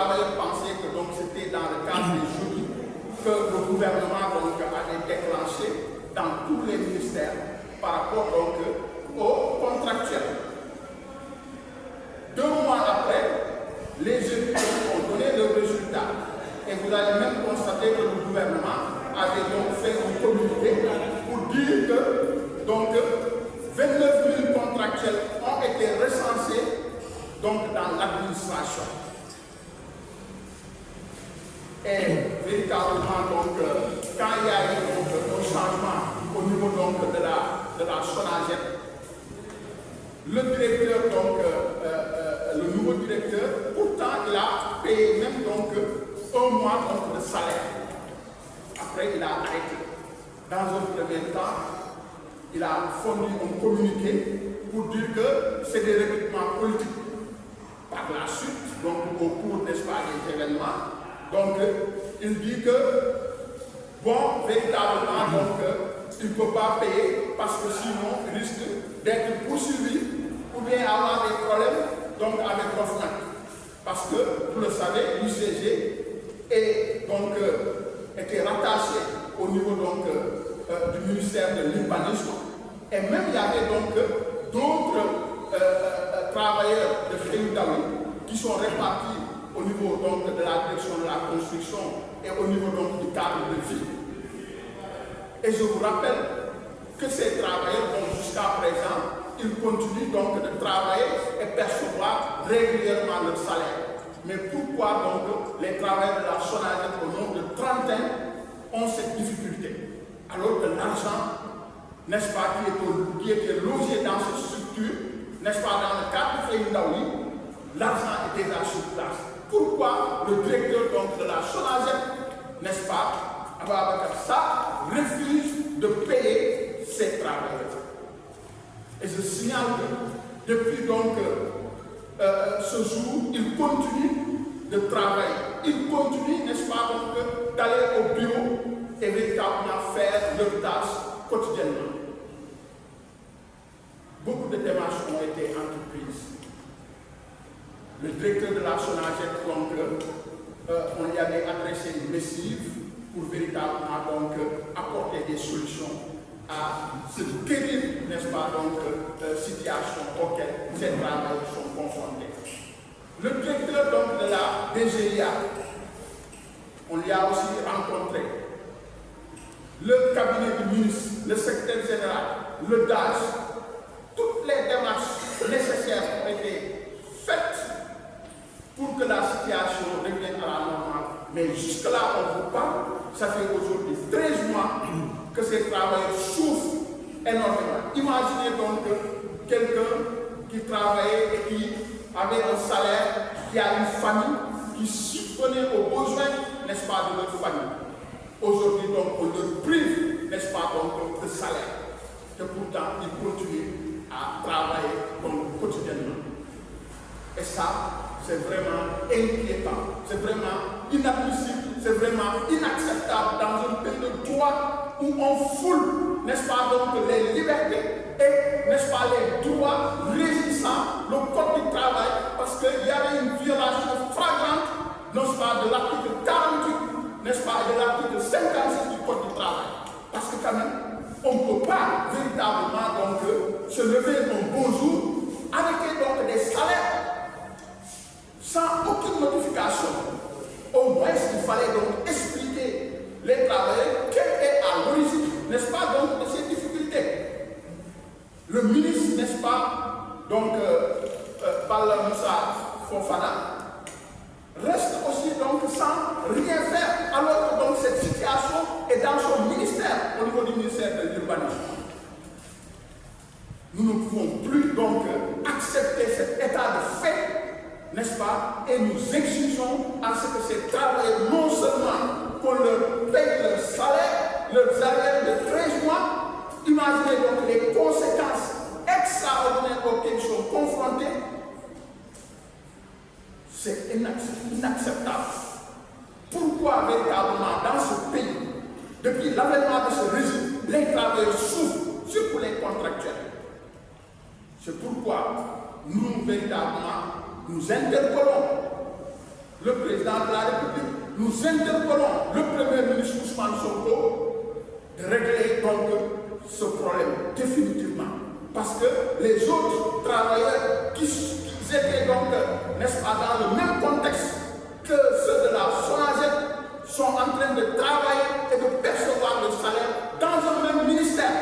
travailleurs pensaient que c'était dans le cadre des jeux que le gouvernement avait déclenché dans tous les ministères par rapport aux contractuels. 2 mois après, les jeux ont donné le résultat. Et vous allez même constater que le gouvernement avait donc fait un communiqué pour dire que 29 000 contractuels ont été recensés dans l'administration. Et véritablement, quand il y a eu un changement au niveau de la SONAGED, le directeur, le nouveau directeur, pourtant il a payé même 1 mois de salaire. Après, il a arrêté. Dans un premier temps, il a fourni un communiqué pour dire que c'est des recrutements politiques. Par la suite, au cours, n'est-ce pas, des événements, il dit que, véritablement, il ne peut pas payer parce que sinon, il risque d'être poursuivi ou bien avoir des problèmes avec l'OFNAC. Parce que, vous le savez, l'UCG était rattaché au niveau du ministère de l'Urbanisme. Et même il y avait d'autres travailleurs de Féludaoui qui sont répartis au niveau de la direction de la construction et au niveau du cadre de vie. Et je vous rappelle que ces travailleurs, jusqu'à présent, ils continuent de travailler et percevoir régulièrement leur salaire. Mais pourquoi les travailleurs de la SONAGED au nombre de 30 ont cette difficulté? Alors que l'argent, n'est-ce pas, qui était logé dans cette structure, n'est-ce pas, dans le cadre de Féludaoui, l'argent est déjà sur place. Pourquoi le directeur de la SONAGED, n'est-ce pas, Ababakar Sarr, refuse de payer ses travailleurs? Et je signale que depuis ce jour, il continue de travailler. Il continue, n'est-ce pas, d'aller au bureau et véritablement faire leurs tâches quotidiennement. Beaucoup de démarches ont été entreprises. Le directeur de la SONAGED, on lui avait adressé une missive pour véritablement apporter des solutions à cette terrible, n'est-ce pas, situation auquel ces travailleurs sont confrontés. Le directeur de la DGIA, on lui a aussi rencontré. Le cabinet du ministre, le secrétaire général, le DAGE, toutes les démarches nécessaires ont été faites pour que la situation revienne à la normale. Mais jusque-là, on vous parle, ça fait aujourd'hui 13 mois que ces travailleurs souffrent énormément. Imaginez quelqu'un qui travaillait et qui avait un salaire, qui a une famille, qui subvenait aux besoins, n'est-ce pas, de leur famille. Aujourd'hui, on leur prive, n'est-ce pas, de salaire. Et pourtant, ils continuent à travailler quotidiennement. Et ça, c'est vraiment inquiétant, c'est vraiment inadmissible, c'est vraiment inacceptable dans un pays de droit où on foule, n'est-ce pas, les libertés et, n'est-ce pas, les droits régissant le code du travail, parce qu'il y avait une violation flagrante, n'est-ce pas, de l'article 48, n'est-ce pas, et de l'article 56 du code du travail. Parce que quand même, on ne peut pas véritablement se lever un beau jour, arrêter des salaires sans aucune notification. Au moins, il fallait expliquer les travailleurs quelle est à l'origine, n'est-ce pas, de ces difficultés. Le ministre, n'est-ce pas, Bala Moussa Fofana, reste aussi sans rien faire, alors que cette situation est dans son ministère, au niveau du ministère de l'Urbanisme. Nous ne pouvons plus accepter cet état de fait, n'est-ce pas, et nous exigeons à ce que ces travailleurs, non seulement qu'on leur paye leur salaire, leurs salaires de 13 mois, imaginez les conséquences extraordinaires auxquelles ils sont confrontés. C'est inacceptable. Pourquoi véritablement dans ce pays, depuis l'avènement de ce régime, les travailleurs souffrent, surtout les contractuels? C'est pourquoi nous véritablement nous interpellons le président de la République, nous interpellons le Premier ministre Ousmane Sonko de régler donc ce problème définitivement. Parce que les autres travailleurs qui étaient donc, n'est-ce pas, dans le même contexte que ceux de la SONAGED sont en train de travailler et de percevoir le salaire dans un même ministère.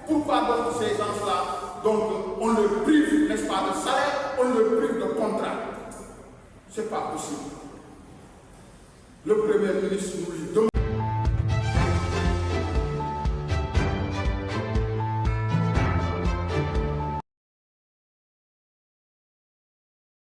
Pourquoi donc ces gens-là, donc on leur prive, n'est-ce pas, de salaire, on leur prive de contrat? Ce n'est pas possible. Le Premier ministre nous lui demande